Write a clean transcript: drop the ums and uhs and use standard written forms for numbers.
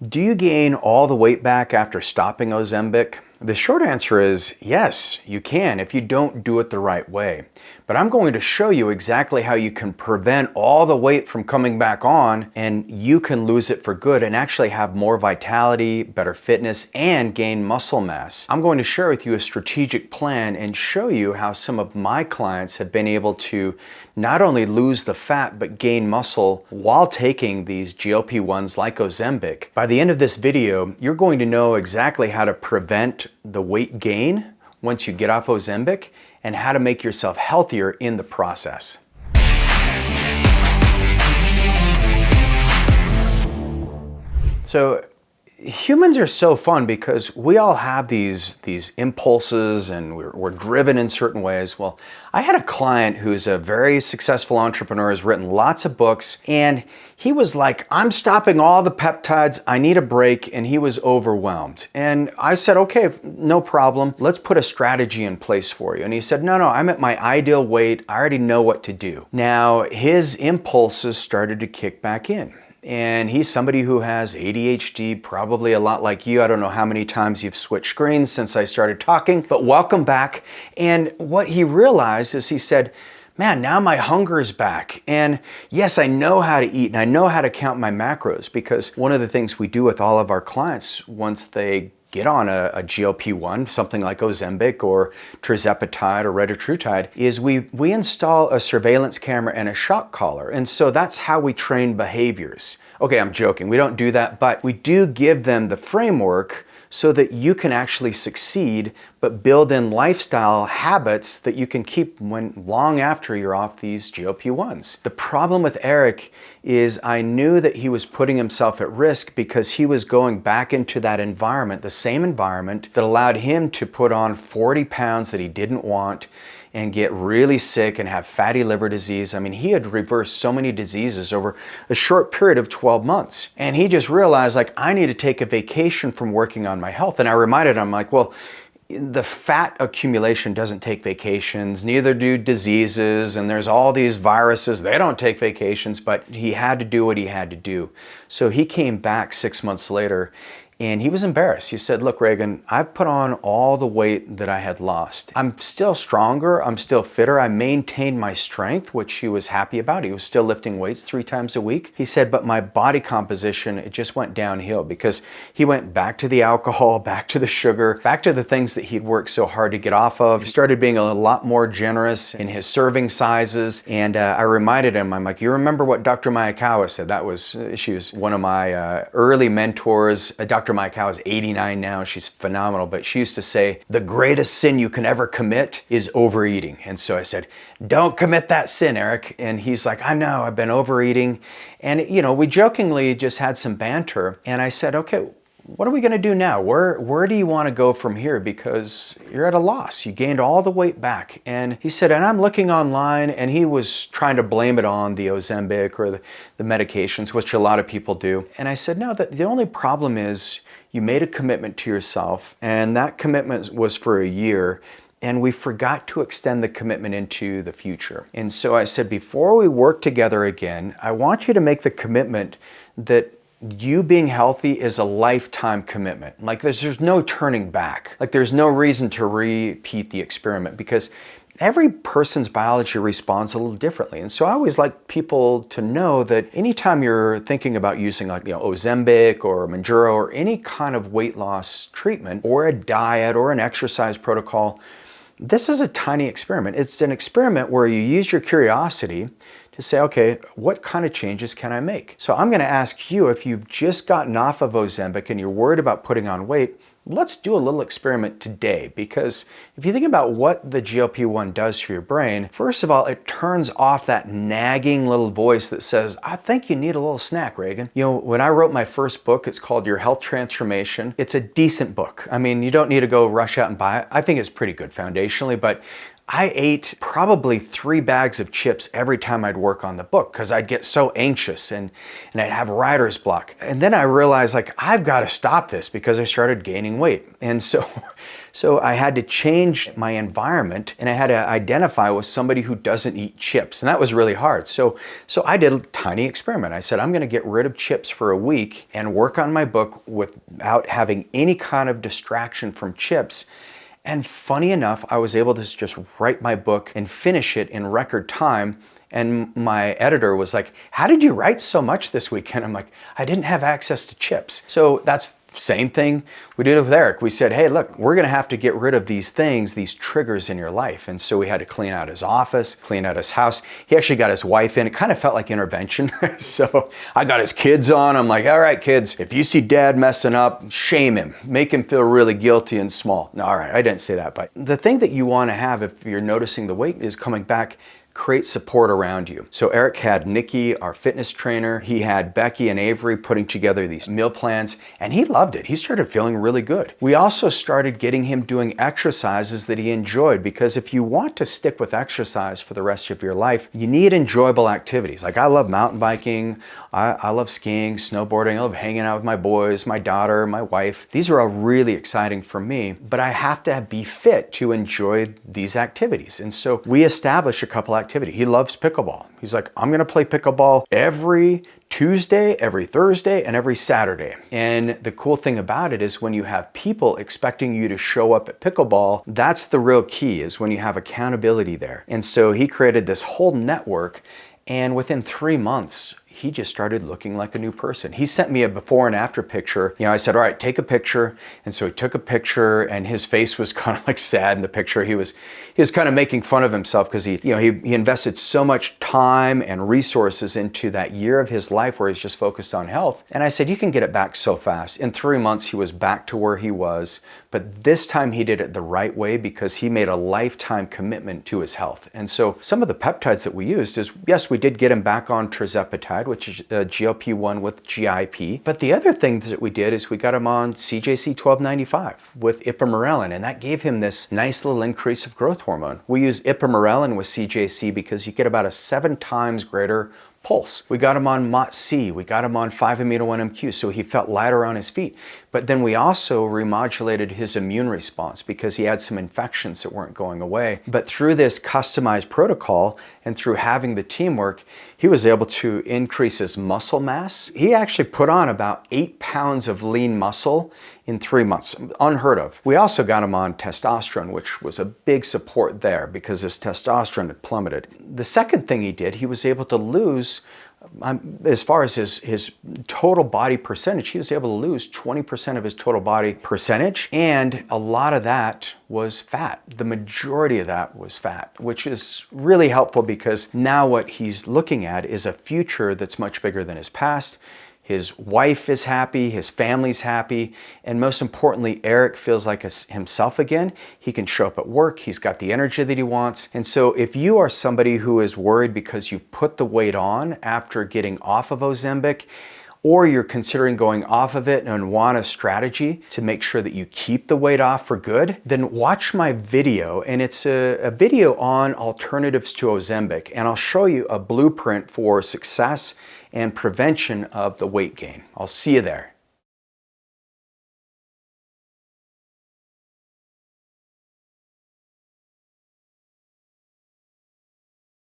Do you gain all the weight back after stopping Ozempic? The short answer is yes, you can if you don't do it the right way. But I'm going to show you exactly how you can prevent all the weight from coming back on, and you can lose it for good and actually have more vitality, better fitness, and gain muscle mass. I'm going to share with you a strategic plan and show you how some of my clients have been able to not only lose the fat but gain muscle while taking these GLP-1s like Ozempic. By the end of this video, you're going to know exactly how to prevent the weight gain once you get off Ozempic and how to make yourself healthier in the process. So humans are so fun because we all have these impulses and we're driven in certain ways. Well, I had a client who's a very successful entrepreneur, has written lots of books, and he was like, I'm stopping all the peptides, I need a break, and he was overwhelmed. And I said, okay, no problem, let's put a strategy in place for you. And he said, no, I'm at my ideal weight, I already know what to do. Now, his impulses started to kick back in. And he's somebody who has ADHD, probably a lot like you. I don't know how many times you've switched screens since I started talking, but welcome back. And what he realized is he said, man, now my hunger is back. And yes, I know how to eat and I know how to count my macros, because one of the things we do with all of our clients once they get on a GLP-1, something like Ozempic or tirzepatide or retatrutide, is we install a surveillance camera and a shock collar. And so that's how we train behaviors. Okay, I'm joking, we don't do that, but we do give them the framework so that you can actually succeed, but build in lifestyle habits that you can keep long after you're off these GLP-1s. The problem with Eric is I knew that he was putting himself at risk because he was going back into that environment, the same environment that allowed him to put on 40 pounds that he didn't want and get really sick and have fatty liver disease. I mean, he had reversed so many diseases over a short period of 12 months. And he just realized, like, I need to take a vacation from working on my health. And I reminded him, like, well, the fat accumulation doesn't take vacations, neither do diseases, and there's all these viruses, they don't take vacations, but he had to do what he had to do. So he came back 6 months later, and he was embarrassed. He said, look, Regan, I've put on all the weight that I had lost. I'm still stronger, I'm still fitter, I maintained my strength, which he was happy about. He was still lifting weights 3 times a week. He said, but my body composition, it just went downhill because he went back to the alcohol, back to the sugar, back to the things that he'd worked so hard to get off of. He started being a lot more generous in his serving sizes. And I reminded him, I'm like, you remember what Dr. Mayakawa said? She was one of my early mentors. Dr. Mayakawa is 89 now. She's phenomenal, but she used to say, the greatest sin you can ever commit is overeating. And so I said, don't commit that sin, Eric. And he's like, I know, I've been overeating. And, you know, we jokingly just had some banter. And I said, okay, what are we going to do now? Where do you want to go from here? Because you're at a loss. You gained all the weight back. And he said, and I'm looking online, and he was trying to blame it on the Ozempic or the medications, which a lot of people do. And I said, no, the only problem is you made a commitment to yourself, and that commitment was for a year, and we forgot to extend the commitment into the future. And so I said, before we work together again, I want you to make the commitment that you being healthy is a lifetime commitment. Like there's no turning back. Like there's no reason to repeat the experiment because every person's biology responds a little differently. And so I always like people to know that anytime you're thinking about using like, Ozempic or Mounjaro or any kind of weight loss treatment or a diet or an exercise protocol, this is a tiny experiment. It's an experiment where you use your curiosity to say, okay, what kind of changes can I make? So I'm gonna ask you, if you've just gotten off of Ozempic and you're worried about putting on weight, let's do a little experiment today, because if you think about what the GLP-1 does for your brain, first of all, it turns off that nagging little voice that says, I think you need a little snack, Regan. When I wrote my first book, it's called Your Health Transformation. It's a decent book. I mean, you don't need to go rush out and buy it. I think it's pretty good foundationally, but I ate probably 3 bags of chips every time I'd work on the book because I'd get so anxious and I'd have writer's block. And then I realized, like, I've got to stop this because I started gaining weight. And so I had to change my environment, and I had to identify with somebody who doesn't eat chips. And that was really hard. So I did a tiny experiment. I said, I'm going to get rid of chips for a week and work on my book without having any kind of distraction from chips. And funny enough, I was able to just write my book and finish it in record time. And my editor was like, how did you write so much this weekend? I'm like, I didn't have access to chips. So that's same thing we did with Eric. We said, hey, look, we're going to have to get rid of these things, these triggers in your life. And so we had to clean out his office, clean out his house. He actually got his wife in. It kind of felt like intervention. So I got his kids on. I'm like, all right, kids, if you see dad messing up, shame him. Make him feel really guilty and small. No, all right, I didn't say that. But the thing that you want to have if you're noticing the weight is coming back, create support around you. So Eric had Nikki, our fitness trainer. He had Becky and Avery putting together these meal plans, and he loved it. He started feeling really good. We also started getting him doing exercises that he enjoyed, because if you want to stick with exercise for the rest of your life, you need enjoyable activities. Like, I love mountain biking. I love skiing, snowboarding. I love hanging out with my boys, my daughter, my wife. These are all really exciting for me, but I have to be fit to enjoy these activities. And so we established a couple activities. He loves pickleball. He's like, I'm going to play pickleball every Tuesday, every Thursday, and every Saturday. And the cool thing about it is when you have people expecting you to show up at pickleball, that's the real key, is when you have accountability there. And so he created this whole network, and within 3 months, he just started looking like a new person. He sent me a before and after picture. I said, all right, take a picture. And so he took a picture, and his face was kind of like sad in the picture. He was kind of making fun of himself because he invested so much time and resources into that year of his life where he's just focused on health. And I said, you can get it back so fast. In 3 months, he was back to where he was. But this time he did it the right way because he made a lifetime commitment to his health. And so some of the peptides that we used is, yes, we did get him back on tirzepatide, which is GLP-1 with GIP. But the other thing that we did is we got him on CJC 1295 with ipamorelin, and that gave him this nice little increase of growth hormone. We use ipamorelin with CJC because you get about a 7 times greater pulse. We got him on MOTS-C, we got him on 5-amino-1-MQ, so he felt lighter on his feet. But then we also remodulated his immune response because he had some infections that weren't going away. But through this customized protocol and through having the teamwork, he was able to increase his muscle mass. He actually put on about 8 pounds of lean muscle in 3 months, unheard of. We also got him on testosterone, which was a big support there because his testosterone had plummeted. The second thing he did, he was able to lose, as far as his total body percentage, he was able to lose 20% of his total body percentage, and a lot of that was fat. The majority of that was fat, which is really helpful because now what he's looking at is a future that's much bigger than his past. His wife is happy, his family's happy, and most importantly, Eric feels like himself again. He can show up at work, he's got the energy that he wants. And so if you are somebody who is worried because you've put the weight on after getting off of Ozempic, or you're considering going off of it and want a strategy to make sure that you keep the weight off for good, then watch my video. And it's a video on alternatives to Ozempic. And I'll show you a blueprint for success and prevention of the weight gain. I'll see you there.